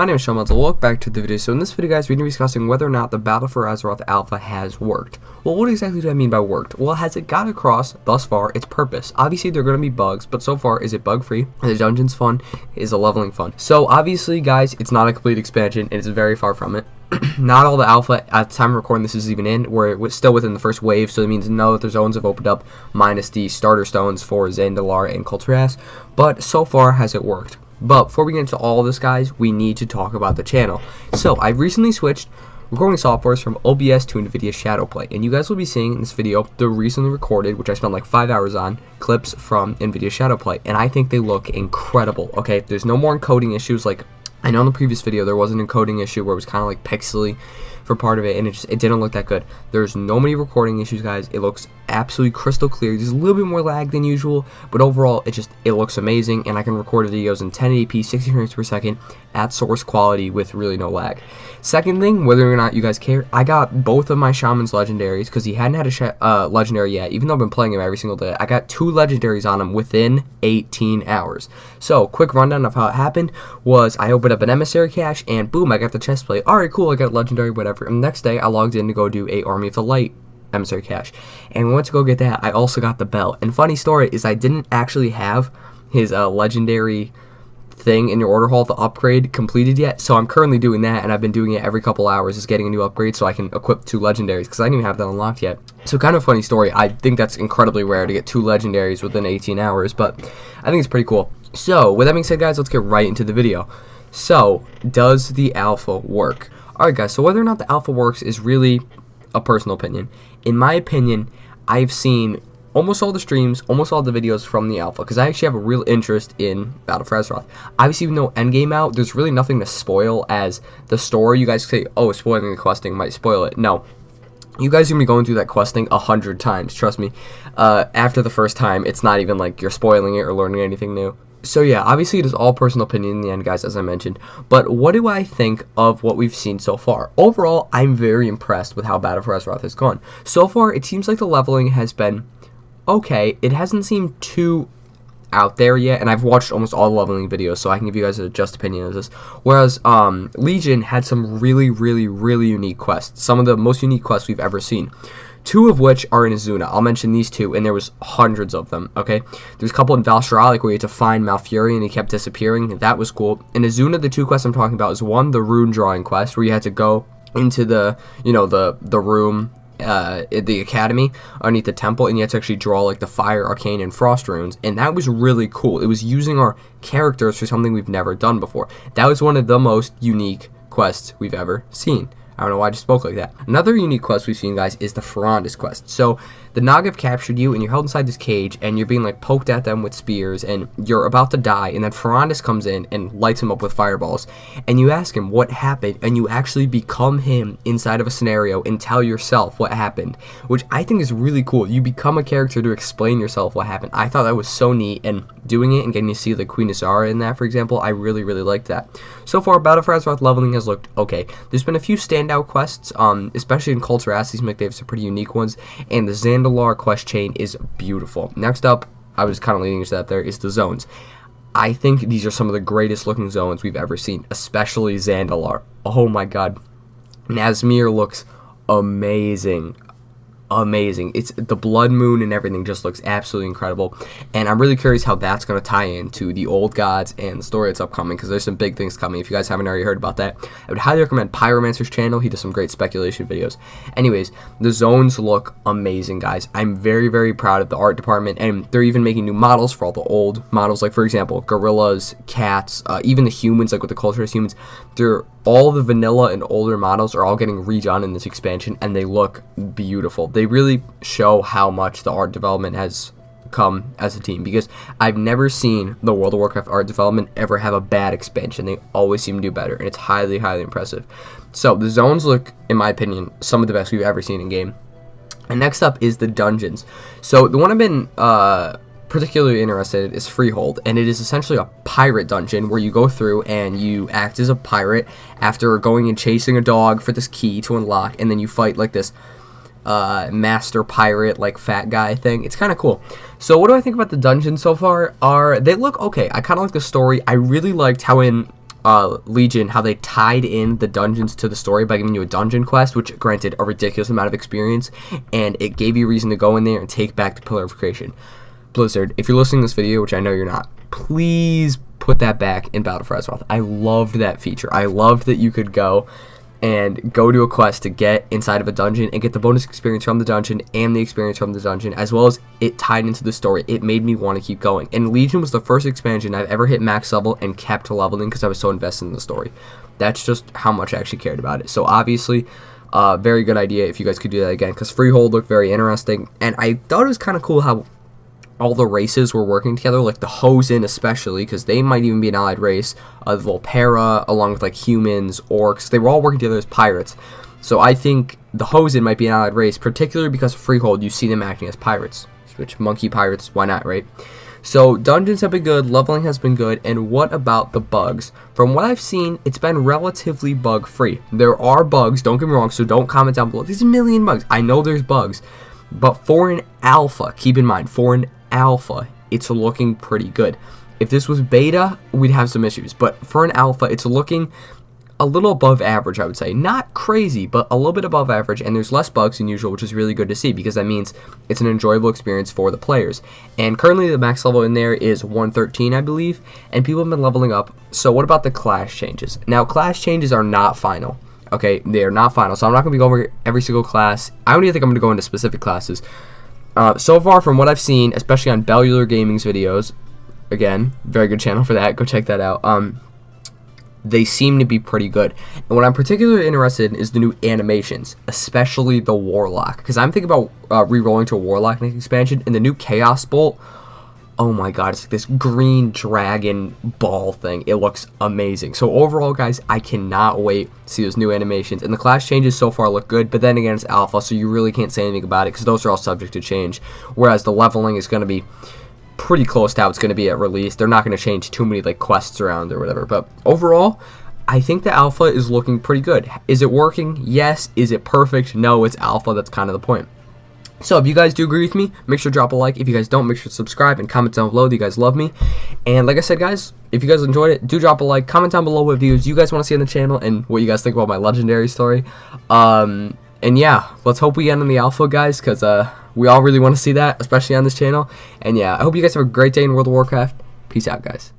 my name is Shelemental. Welcome back to the video. So in this video, guys, we're going to be discussing whether or not the Battle for Azeroth Alpha has worked. Well, what exactly do I mean by worked? Well, has it got across, thus far, its purpose? Obviously, there are going to be bugs, but so far, is it bug-free? Is the dungeons fun? Is the leveling fun? So, obviously, guys, it's not a complete expansion, and it's very far from it. Not all the alpha, at the time of recording this, is even in. We're still within the first wave, so it means no other zones have opened up, minus the starter stones for Zandalar and Thrasth. But so far, has it worked? But before we get into all of this, guys, we need to talk about the channel. So, I've recently switched recording softwares from OBS to NVIDIA Shadowplay, and you guys will be seeing in this video the recently recorded, which I spent like 5 hours on, clips from NVIDIA Shadowplay, and I think they look incredible. Okay, there's no more encoding issues. Like, I know in the previous video there was an encoding issue where it was kind of like pixely for part of it, and it didn't look that good. There's no many recording issues, guys. It looks absolutely crystal clear. There's a little bit more lag than usual, but overall it looks amazing, and I can record videos in 1080p 60 frames per second at source quality with really no lag. Second thing, whether or not you guys care, I got both of my Shaman's legendaries because he hadn't had a legendary yet, even though I've been playing him every single day. I got 2 legendaries on him within 18 hours. So, quick rundown of how it happened was I opened up an emissary cache, and boom, I got the chest plate. Alright, cool, I got legendary, whatever. And the next day, I logged in to go do a Army of the Light emissary cache, and we went to go get that. I also got the belt. And funny story is I didn't actually have his legendary thing in your order hall, the upgrade, completed yet, so I'm currently doing that, and I've been doing it every couple hours, is getting a new upgrade so I can equip 2 legendaries, because I didn't even have that unlocked yet. So kind of a funny story. I think that's incredibly rare to get 2 legendaries within 18 hours, but I think it's pretty cool. So with that being said, guys, let's get right into the video. So, does the alpha work? Alright, guys, so whether or not the alpha works is really a personal opinion. In my opinion, I've seen almost all the streams, almost all the videos from the alpha, because I actually have a real interest in Battle for Azeroth. Obviously, even though endgame out, there's really nothing to spoil as the story. You guys say, oh, spoiling the questing might spoil it. No. You guys are going to be going through that questing 100 times, trust me. After the first time, it's not even like you're spoiling it or learning anything new. So yeah, obviously it is all personal opinion in the end, guys, as I mentioned. But what do I think of what we've seen so far? Overall, I'm very impressed with how Battle for Azeroth has gone. So far, it seems like the leveling has been okay. It hasn't seemed too out there yet, and I've watched almost all the leveling videos, so I can give you guys a just opinion of this. Whereas Legion had some really unique quests, some of the most unique quests we've ever seen. 2 of which are in Azuna. I'll mention these 2, and there was hundreds of them, okay? There's a couple in Val'sharah, where you had to find Malfurion, and he kept disappearing. That was cool. In Azuna, the 2 quests I'm talking about is 1, the rune drawing quest, where you had to go into the, the room, in the academy, underneath the temple, and you had to actually draw, like, the fire, arcane, and frost runes, and that was really cool. It was using our characters for something we've never done before. That was one of the most unique quests we've ever seen. I don't know why I just spoke like that. Another unique quest we've seen, guys, is the Ferondis quest. So, the Naga have captured you, and you're held inside this cage, and you're being, like, poked at them with spears, and you're about to die, and then Ferondis comes in and lights him up with fireballs. And you ask him what happened, and you actually become him inside of a scenario and tell yourself what happened, which I think is really cool. You become a character to explain yourself what happened. I thought that was so neat, and doing it and getting to see, like, Queen Azara in that, for example, I really liked that. So far, Battle for Azeroth leveling has looked okay. There's been a few standout quests, especially in Thrasth. These they have some pretty unique ones, and the Zandalar quest chain is beautiful. Next up, I was kind of leading into that there, is the zones. I think these are some of the greatest looking zones we've ever seen, especially Zandalar. Oh my god. Nazmir looks amazing. It's the blood moon and everything just looks absolutely incredible, and I'm really curious how that's going to tie into the old gods and the story that's upcoming, because there's some big things coming. If you guys haven't already heard about that, I would highly recommend Pyromancer's channel. He does some great speculation videos. Anyways, the zones look amazing, guys. I'm very proud of the art department, and they're even making new models for all the old models, like for example gorillas, cats, even the humans, like with the culturist humans. All the vanilla and older models are all getting redone in this expansion, and they look beautiful. They really show how much the art development has come as a team, because I've never seen the World of Warcraft art development ever have a bad expansion. They always seem to do better, and it's highly impressive. So the zones look, in my opinion, some of the best we've ever seen in game. And next up is the dungeons. So the one I've been particularly interested in is Freehold, and it is essentially a pirate dungeon where you go through and you act as a pirate after going and chasing a dog for this key to unlock, and then you fight like this master pirate, like fat guy thing. It's kind of cool. So what do I think about the dungeons so far? They look okay. I kind of like the story. I really liked how in Legion, how they tied in the dungeons to the story by giving you a dungeon quest, which granted a ridiculous amount of experience, and it gave you reason to go in there and take back the Pillar of Creation. Blizzard, if you're listening to this video, which I know you're not, please put that back in Battle for Azeroth. I loved that feature. I loved that you could go to a quest to get inside of a dungeon and get the bonus experience from the dungeon and the experience from the dungeon, as well as it tied into the story. It made me want to keep going. And Legion was the first expansion I've ever hit max level and kept leveling because I was so invested in the story. That's just how much I actually cared about it. So obviously, very good idea if you guys could do that again, because Freehold looked very interesting, and I thought it was kind of cool how all the races were working together, like the Hosen especially, because they might even be an allied race, the Volpera, along with like humans, orcs, they were all working together as pirates. So I think the Hosen might be an allied race, particularly because of Freehold, you see them acting as pirates, which monkey pirates, why not, right? So dungeons have been good, leveling has been good, and what about the bugs? From what I've seen, it's been relatively bug-free. There are bugs, don't get me wrong, so don't comment down below, there's a million bugs, I know there's bugs, but for an alpha, keep in mind, for an alpha, it's looking pretty good. If this was beta, we'd have some issues, but for an alpha, it's looking a little above average, I would say. Not crazy, but a little bit above average, and there's less bugs than usual, which is really good to see, because that means it's an enjoyable experience for the players. And currently the max level in there is 113, I believe, and people have been leveling up. So what about the class changes? Now, class changes are not final. Okay, they are not final, so I'm not going to be going over every single class. I don't even think I'm going to go into specific classes. So far, from what I've seen, especially on Bellular Gaming's videos, again, very good channel for that, go check that out, they seem to be pretty good. And what I'm particularly interested in is the new animations, especially the Warlock, because I'm thinking about re-rolling to a Warlock next expansion, and the new Chaos Bolt, oh my god, it's like this green dragon ball thing. It looks amazing. So overall, guys, I cannot wait to see those new animations. And the class changes so far look good, but then again, it's alpha, so you really can't say anything about it because those are all subject to change. Whereas the leveling is going to be pretty close to how it's going to be at release. They're not going to change too many like quests around or whatever. But overall, I think the alpha is looking pretty good. Is it working? Yes. Is it perfect? No, it's alpha. That's kind of the point. So if you guys do agree with me, make sure to drop a like. If you guys don't, make sure to subscribe and comment down below that you guys love me. And like I said, guys, if you guys enjoyed it, do drop a like. Comment down below what videos you guys want to see on the channel and what you guys think about my legendary story. And yeah, let's hope we end in the alpha, guys, because we all really want to see that, especially on this channel. And yeah, I hope you guys have a great day in World of Warcraft. Peace out, guys.